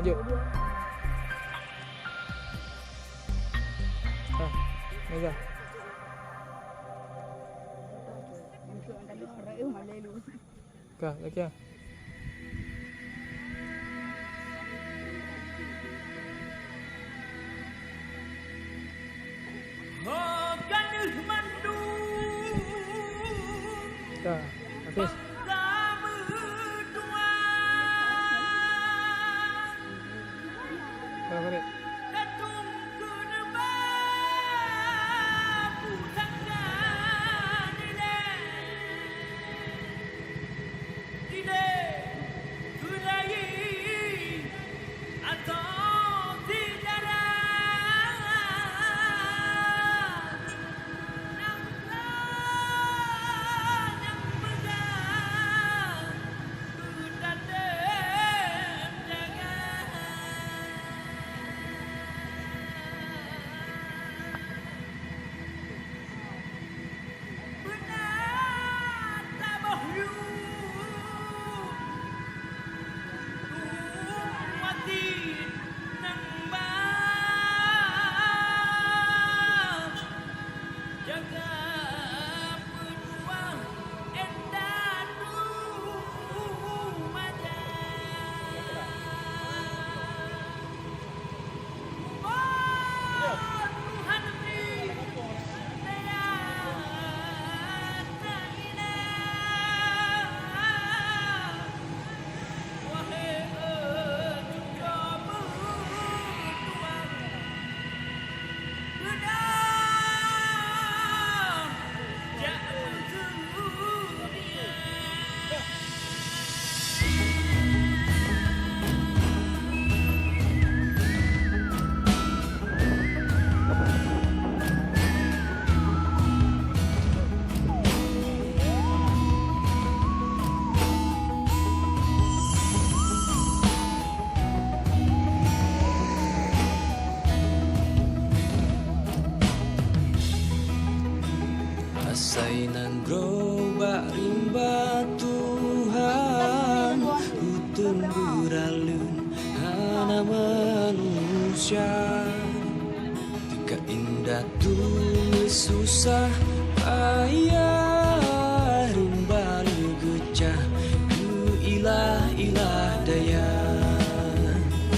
Lanjut. Mega. Kah, lagi ah. Kah, habis. Kah, balik. Asai nan gerobak rimba Tuhan Hutun beralun hana manusia Tika indah tulis susah payah Rimba legecah ke ilah-ilah daya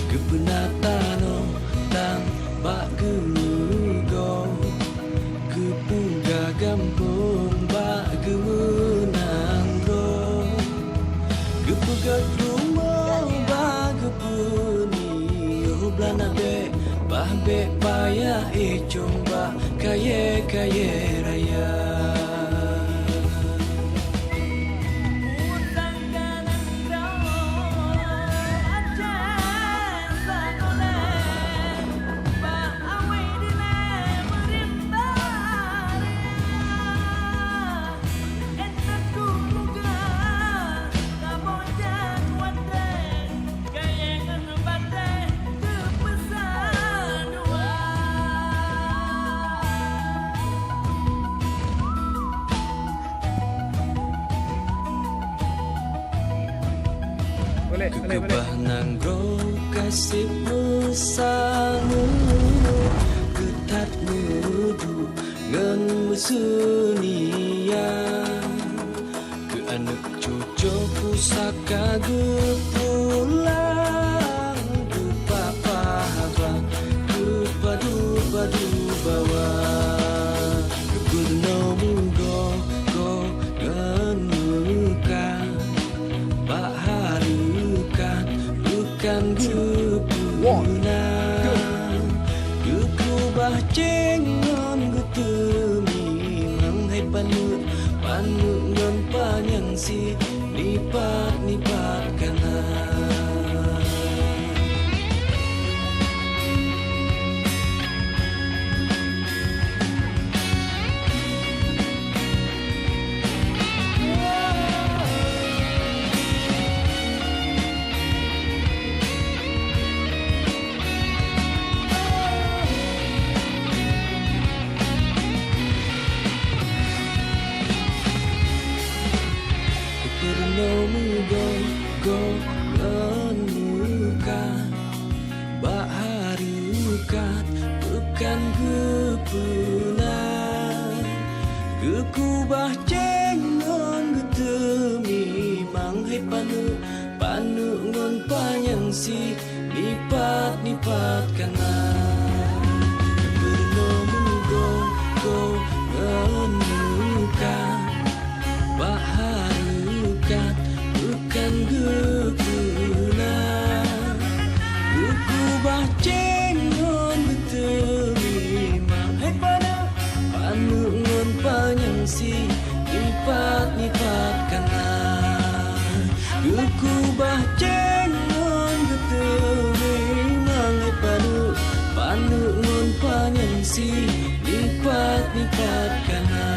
Kepenatano tang bak gelugo Kepuga gampung bak gemenang ro Kepugat rumah bak gepuni Oh belana be bah be payah coba kaya raya Kekebah nanggro kasih mesanu Ketat medu ngen mesunia Ke anak cucu pusaka gepulang Ke papa haba Ke padu-padu bawa Ke bernomu go ngen muka Pak harukan bukan gepuna Gekubah cengon getemi Manghai panut ngon panyang si Nipat kanan go menuka puna Gekubah cengon getemi Manghai panu ngon panyang si Nipat kana Berno menggo ngenuka Baharukat bukan gekuna Gekubah cengon getemi Manghai panu ngon panyang si Nipat kana Gekubah cengon getemi Manghai panu ngon panyang si Nipat kana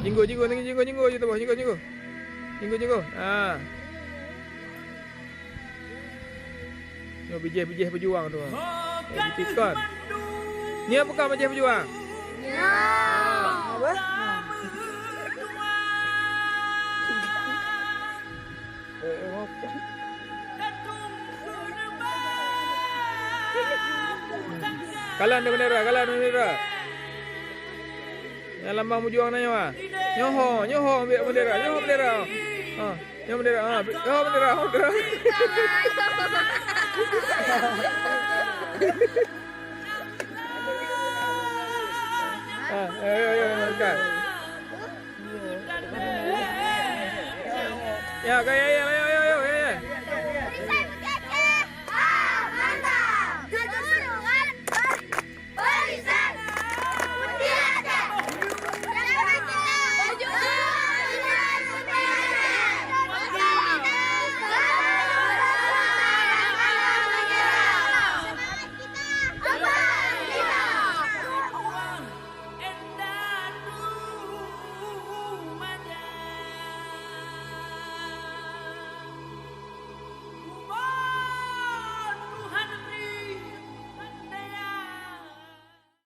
Jinggo je tu bawah. Jinggo. Ah. Yo bijih berjuang tu. Dipikot. Ni apa kau bijih berjuang? Ya. Apa? Kalan dia bendera. Yang lambang berjuang nanya mah. Nyoho ambil bendera. Nyoho bendera. Nyoho bendera. Nyoho bendera. Ayo, angkat. Ya, kayak